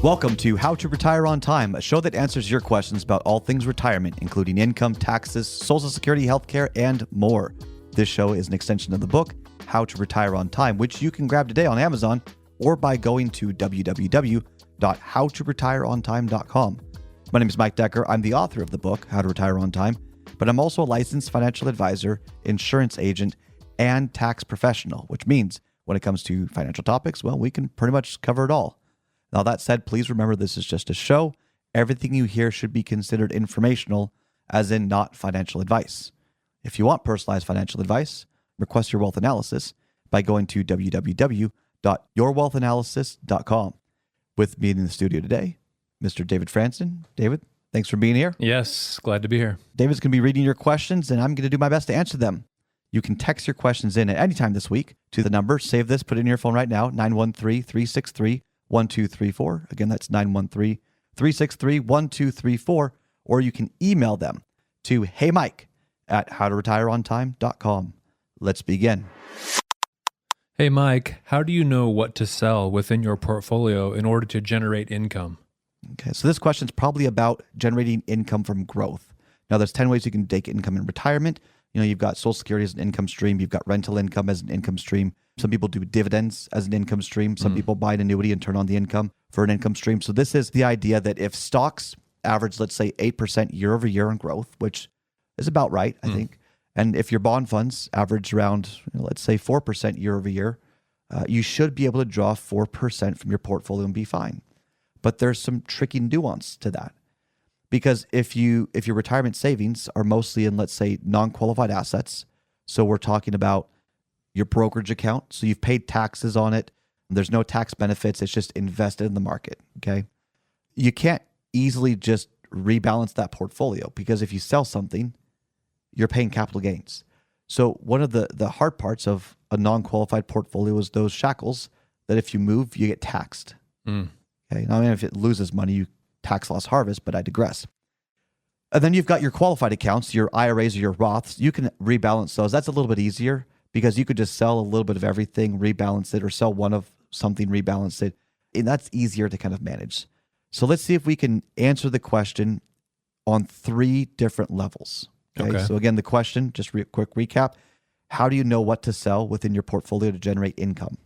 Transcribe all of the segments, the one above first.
Welcome to How to Retire on Time, a show that answers your questions about all things retirement, including income, taxes, Social Security, healthcare, and more. This show is an extension of the book, How to Retire on Time, which you can grab today on Amazon or by going to www.howtoretireontime.com. My name is Mike Decker. I'm the author of the book, How to Retire on Time, but I'm also a licensed financial advisor, insurance agent, and tax professional, which means when it comes to financial topics, well, we can pretty much cover it all. Now, that said, please remember this is just a show. Everything you hear should be considered informational, as in not financial advice. If you want personalized financial advice, request your wealth analysis by going to www.yourwealthanalysis.com. With me in the studio today, Mr. David Franson. David, thanks for being here. Yes, glad to be here. David's going to be reading your questions, and I'm going to do my best to answer them. You can text your questions in at any time this week to the number. Save this, put it in your phone right now, 913-363-1234. Again, that's 913-363-1234. Or you can email them to heymike@howtoretireontime.com. Let's begin. Hey, Mike, how do you know what to sell within your portfolio in order to generate income? Okay, so this question is probably about generating income from growth. Now, there's 10 ways you can take income in retirement. You know, you've got Social Security as an income stream. You've got rental income as an income stream. Some people do dividends as an income stream. Some people buy an annuity and turn on the income for an income stream. So this is the idea that if stocks average, let's say, 8% year over year in growth, which is about right, I think. And if your bond funds average around, let's say, 4% year over year, you should be able to draw 4% from your portfolio and be fine. But there's some tricky nuance to that. Because if your retirement savings are mostly in, let's say, non-qualified assets, so we're talking about your brokerage account, so you've paid taxes on it, there's no tax benefits, it's just invested in the market, okay? You can't easily just rebalance that portfolio because if you sell something, you're paying capital gains. So one of the hard parts of a non-qualified portfolio is those shackles that if you move, you get taxed. Okay, now, I mean, if it loses money, you tax loss harvest, but I digress. And then you've got your qualified accounts, your IRAs or your Roths. You can rebalance those. That's a little bit easier because you could just sell a little bit of everything, rebalance it, or sell one of something, rebalance it. And that's easier to kind of manage. So let's see if we can answer the question on 3 different levels. Okay. So again, the question, just quick recap. How do you know what to sell within your portfolio to generate income?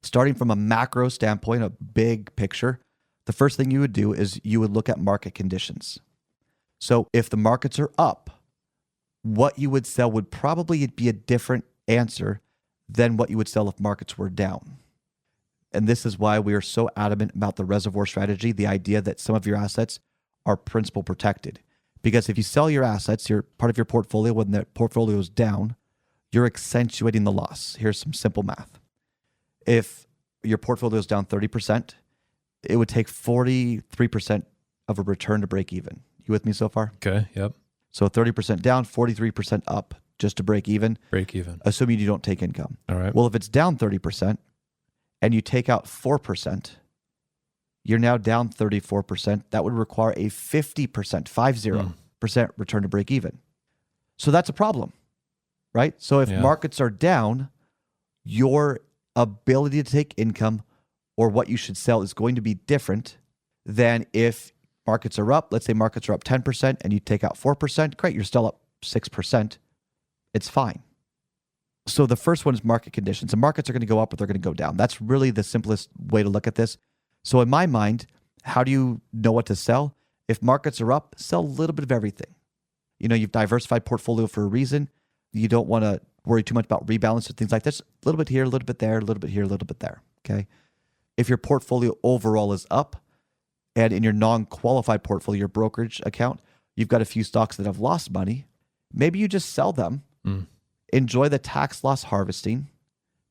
Starting from a macro standpoint, a big picture, the first thing you would do is you would look at market conditions. So if the markets are up, what you would sell would probably be a different answer than what you would sell if markets were down. And this is why we are so adamant about the reservoir strategy, the idea that some of your assets are principal protected. Because if you sell your assets, you're part of your portfolio, when the portfolio is down, you're accentuating the loss. Here's some simple math. If your portfolio is down 30%, it would take 43% of a return to break even. You with me so far? Okay, yep. So 30% down, 43% up just to break even. Break even. Assuming you don't take income. All right. Well, if it's down 30% and you take out 4%, you're now down 34%. That would require a 50% return to break even. So that's a problem, right? So if markets are down, your ability to take income or what you should sell is going to be different than if markets are up. Let's say markets are up 10% and you take out 4%. Great, you're still up 6%. It's fine. So the first one is market conditions. The markets are going to go up or they're going to go down. That's really the simplest way to look at this. So in my mind, how do you know what to sell? If markets are up, sell a little bit of everything. You know, you've diversified portfolio for a reason. You don't want to worry too much about rebalance or things like this. A little bit here, a little bit there, a little bit here, a little bit there, okay? If your portfolio overall is up, and in your non-qualified portfolio, your brokerage account, you've got a few stocks that have lost money, maybe you just sell them, enjoy the tax loss harvesting,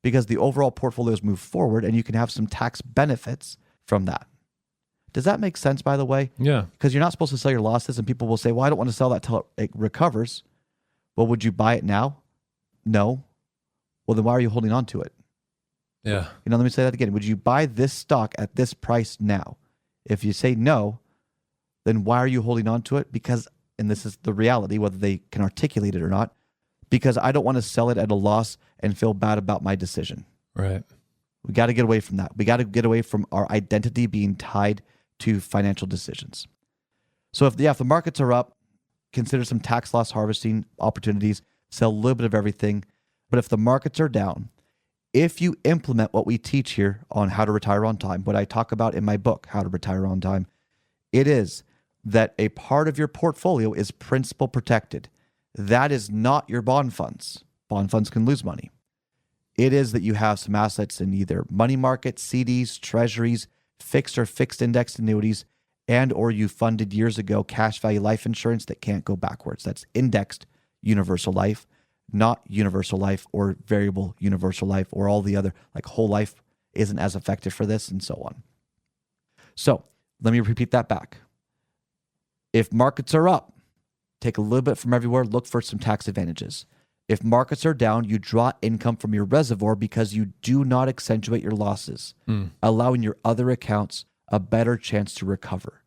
because the overall portfolios move forward and you can have some tax benefits from that. Does that make sense, by the way? Yeah. Because you're not supposed to sell your losses, and people will say, well, I don't want to sell that till it recovers. Well, would you buy it now? No. Well, then why are you holding on to it? Yeah. You know, let me say that again. Would you buy this stock at this price now? If you say no, then why are you holding on to it? Because, and this is the reality, whether they can articulate it or not, because I don't want to sell it at a loss and feel bad about my decision. Right. We got to get away from that. We got to get away from our identity being tied to financial decisions. So if the markets are up, consider some tax loss harvesting opportunities, sell a little bit of everything. But if the markets are down, if you implement what we teach here on how to retire on time, what I talk about in my book, How to Retire on Time, it is that a part of your portfolio is principal protected. That is not your bond funds. Bond funds can lose money. It is that you have some assets in either money markets, CDs, treasuries, fixed or fixed indexed annuities, and or you funded years ago cash value life insurance that can't go backwards. That's indexed universal life, not universal life or variable universal life or all the other, like whole life isn't as effective for this and so on. So let me repeat that back. If markets are up, take a little bit from everywhere, look for some tax advantages. If markets are down, you draw income from your reservoir because you do not accentuate your losses, allowing your other accounts a better chance to recover.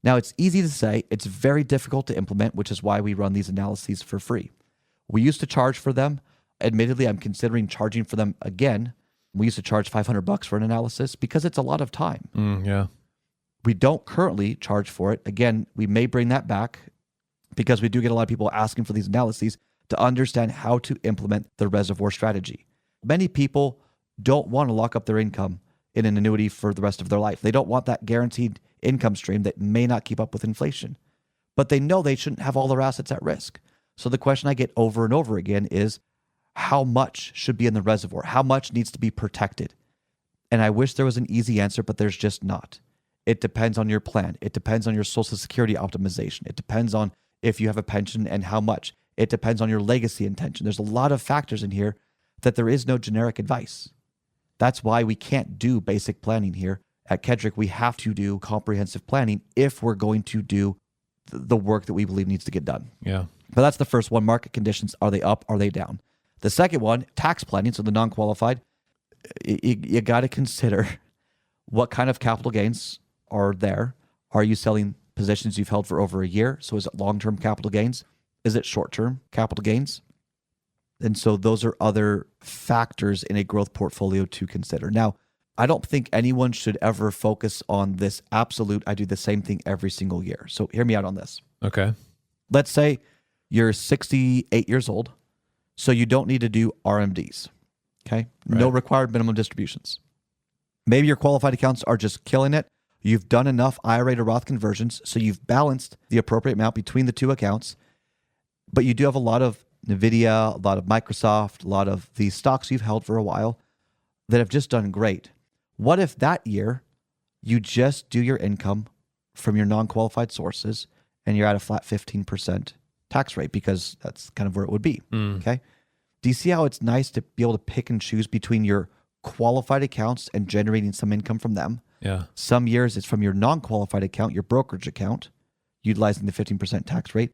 Now, it's easy to say, it's very difficult to implement, which is why we run these analyses for free. We used to charge for them. Admittedly, I'm considering charging for them again. We used to charge $500 for an analysis because it's a lot of time. Yeah. We don't currently charge for it. Again, we may bring that back because we do get a lot of people asking for these analyses to understand how to implement the reservoir strategy. Many people don't want to lock up their income in an annuity for the rest of their life. They don't want that guaranteed income stream that may not keep up with inflation, but they know they shouldn't have all their assets at risk. So the question I get over and over again is, how much should be in the reservoir? How much needs to be protected? And I wish there was an easy answer, but there's just not. It depends on your plan. It depends on your Social Security optimization. It depends on if you have a pension and how much. It depends on your legacy intention. There's a lot of factors in here that there is no generic advice. That's why we can't do basic planning here. At Kedrick, we have to do comprehensive planning if we're going to do the work that we believe needs to get done. Yeah. But that's the first one. Market conditions. Are they up? Are they down? The second one, tax planning. So the non-qualified, you got to consider what kind of capital gains are there. Are you selling positions you've held for over a year? So is it long-term capital gains? Is it short-term capital gains? And so those are other factors in a growth portfolio to consider. Now, I don't think anyone should ever focus on this absolute, I do the same thing every single year. So hear me out on this. Okay. Let's say you're 68 years old, so you don't need to do RMDs, okay? Right. No required minimum distributions. Maybe your qualified accounts are just killing it. You've done enough IRA to Roth conversions, so you've balanced the appropriate amount between the two accounts, but you do have a lot of NVIDIA, a lot of Microsoft, a lot of these stocks you've held for a while that have just done great. What if that year you just do your income from your non-qualified sources and you're at a flat 15% tax rate because that's kind of where it would be, okay? Do you see how it's nice to be able to pick and choose between your qualified accounts and generating some income from them? Yeah. Some years it's from your non-qualified account, your brokerage account, utilizing the 15% tax rate.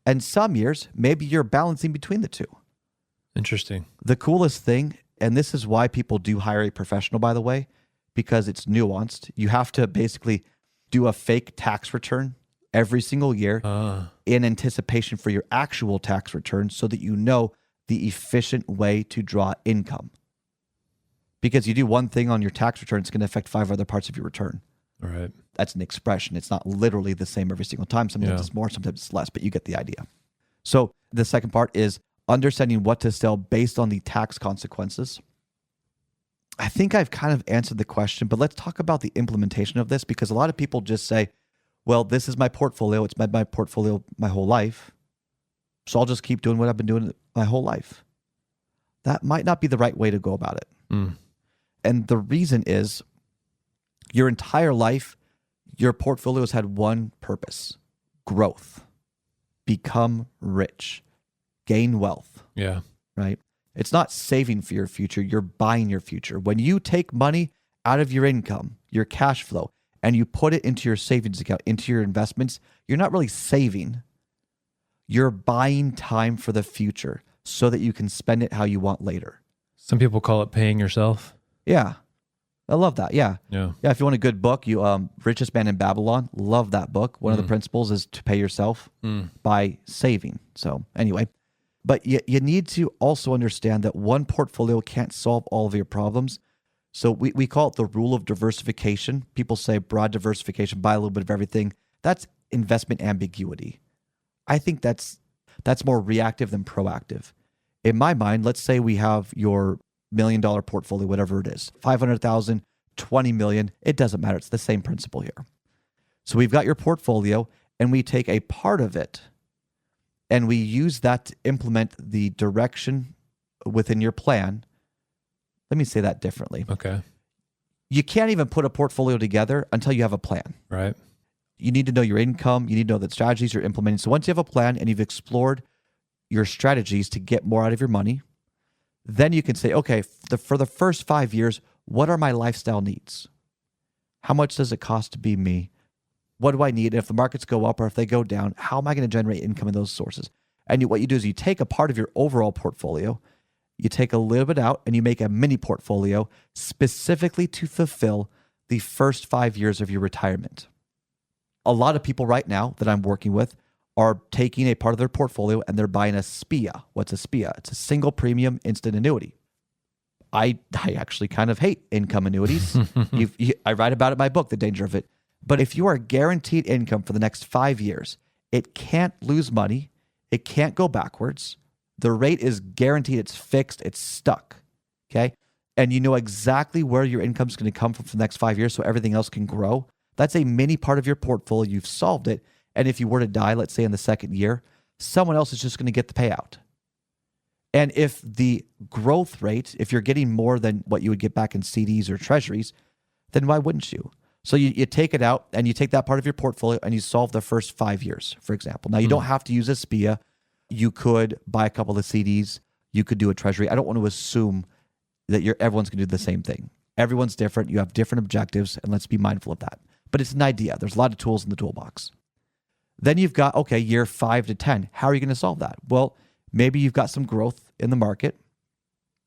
And some years, maybe you're balancing between the two. Interesting. The coolest thing, and this is why people do hire a professional, by the way, because it's nuanced. You have to basically do a fake tax return every single year in anticipation for your actual tax return so that you know the efficient way to draw income. Because you do one thing on your tax return, it's going to affect 5 other parts of your return. All right. That's an expression. It's not literally the same every single time. Sometimes it's more, sometimes it's less, but you get the idea. So the second part is understanding what to sell based on the tax consequences. I think I've kind of answered the question, but let's talk about the implementation of this because a lot of people just say, well, this is my portfolio. It's been my portfolio my whole life. So I'll just keep doing what I've been doing my whole life. That might not be the right way to go about it. And the reason is your entire life, your portfolio has had one purpose: growth, become rich, gain wealth. Yeah. Right? It's not saving for your future. You're buying your future. When you take money out of your income, your cash flow, and you put it into your savings account, into your investments, you're not really saving. You're buying time for the future so that you can spend it how you want later. Some people call it paying yourself. Yeah. I love that. Yeah. Yeah. Yeah. If you want a good book, you Richest Man in Babylon, love that book. One of the principles is to pay yourself by saving. So anyway, but you need to also understand that one portfolio can't solve all of your problems. So we call it the rule of diversification. People say broad diversification, buy a little bit of everything. That's investment ambiguity. I think that's more reactive than proactive. In my mind, let's say we have your $1 million portfolio, whatever it is, 500,000, 20 million, it doesn't matter. It's the same principle here. So we've got your portfolio and we take a part of it and we use that to implement the direction within your plan. Let me say that differently. Okay. You can't even put a portfolio together until you have a plan. Right. You need to know your income. You need to know the strategies you're implementing. So once you have a plan and you've explored your strategies to get more out of your money, then you can say, okay, for the first 5 years, what are my lifestyle needs? How much does it cost to be me? What do I need? And if the markets go up or if they go down, how am I going to generate income in those sources? And what you do is you take a part of your overall portfolio, you take a little bit out and you make a mini portfolio specifically to fulfill the first 5 years of your retirement. A lot of people right now that I'm working with are taking a part of their portfolio and they're buying a SPIA. What's a SPIA? It's a single premium instant annuity. I actually kind of hate income annuities. I write about it in my book, The Danger of It. But if you are guaranteed income for the next 5 years, it can't lose money. It can't go backwards. The rate is guaranteed. It's fixed. It's stuck. Okay. And you know exactly where your income is going to come from for the next 5 years so everything else can grow. That's a mini part of your portfolio. You've solved it. And if you were to die, let's say in the second year, someone else is just going to get the payout. And if the growth rate, if you're getting more than what you would get back in CDs or treasuries, then why wouldn't you? So you take it out and you take that part of your portfolio and you solve the first 5 years, for example. Now, you don't have to use a SPIA. You could buy a couple of CDs. You could do a treasury. I don't want to assume that everyone's going to do the same thing. Everyone's different. You have different objectives, and let's be mindful of that. But it's an idea. There's a lot of tools in the toolbox. Then you've got, okay, year 5 to 10. How are you going to solve that? Well, maybe you've got some growth in the market,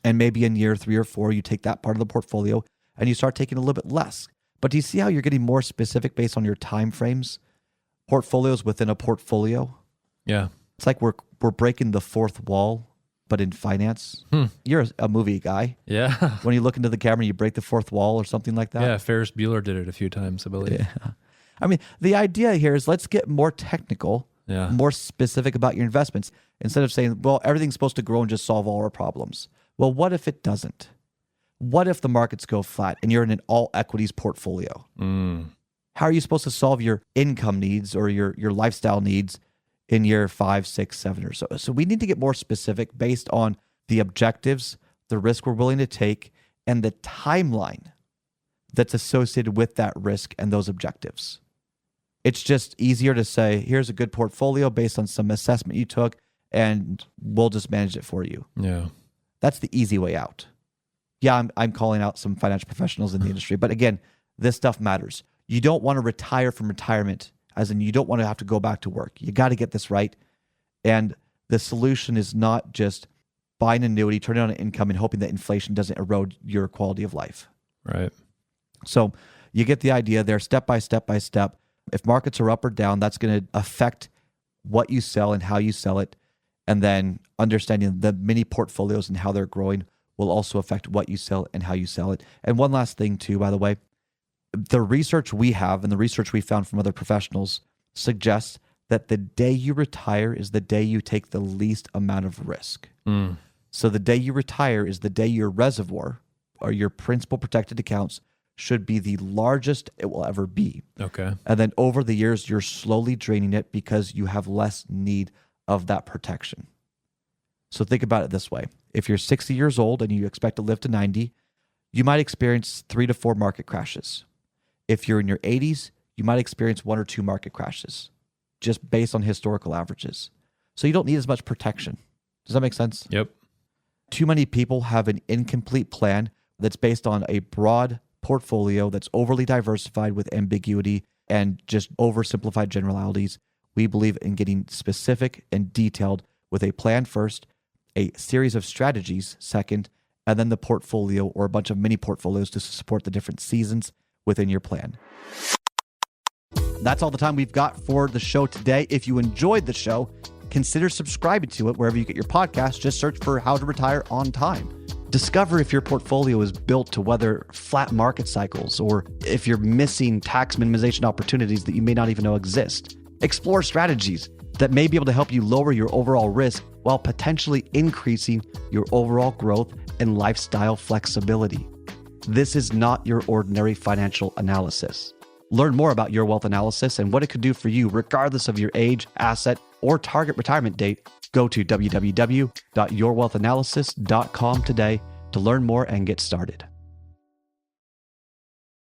and maybe in year 3 or 4, you take that part of the portfolio and you start taking a little bit less. But do you see how you're getting more specific based on your time frames? Portfolios within a portfolio. Yeah. It's like we're breaking the fourth wall, but in finance. You're a movie guy. Yeah. When you look into the camera, you break the fourth wall or something like that. Yeah. Ferris Bueller did it a few times, I believe. Yeah. I mean, the idea here is let's get more technical, more specific about your investments instead of saying, well, everything's supposed to grow and just solve all our problems. Well, what if it doesn't? What if the markets go flat and you're in an all equities portfolio? How are you supposed to solve your income needs or your lifestyle needs in year 5, 6, 7 or so? So we need to get more specific based on the objectives, the risk we're willing to take, and the timeline that's associated with that risk and those objectives. It's just easier to say, here's a good portfolio based on some assessment you took, and we'll just manage it for you. Yeah. That's the easy way out. Yeah, I'm calling out some financial professionals in the industry, but again, this stuff matters. You don't want to retire from retirement, as in you don't want to have to go back to work. You got to get this right. And the solution is not just buying an annuity, turning on an income, and hoping that inflation doesn't erode your quality of life. Right. So you get the idea there, step by step by step. If markets are up or down, that's going to affect what you sell and how you sell it. And then understanding the mini portfolios and how they're growing will also affect what you sell and how you sell it. And one last thing too, by the way, the research we have and the research we found from other professionals suggests that the day you retire is the day you take the least amount of risk. So the day you retire is the day your reservoir or your principal protected accounts should be the largest it will ever be. Okay. And then over the years, you're slowly draining it because you have less need of that protection. So think about it this way. If you're 60 years old and you expect to live to 90, you might experience 3 to 4 market crashes. If you're in your 80s, you might experience 1 or 2 market crashes, just based on historical averages. So you don't need as much protection. Does that make sense? Yep. Too many people have an incomplete plan that's based on a broad portfolio that's overly diversified with ambiguity and just oversimplified generalities. We believe in getting specific and detailed with a plan first, a series of strategies second, and then the portfolio or a bunch of mini portfolios to support the different seasons within your plan. That's all the time we've got for the show today. If you enjoyed the show, consider subscribing to it wherever you get your podcasts. Just search for How to Retire on Time. Discover if your portfolio is built to weather flat market cycles or if you're missing tax minimization opportunities that you may not even know exist. Explore strategies that may be able to help you lower your overall risk while potentially increasing your overall growth and lifestyle flexibility. This is not your ordinary financial analysis. Learn more about Your Wealth Analysis and what it could do for you regardless of your age, asset, or target retirement date. Go to www.yourwealthanalysis.com today to learn more and get started.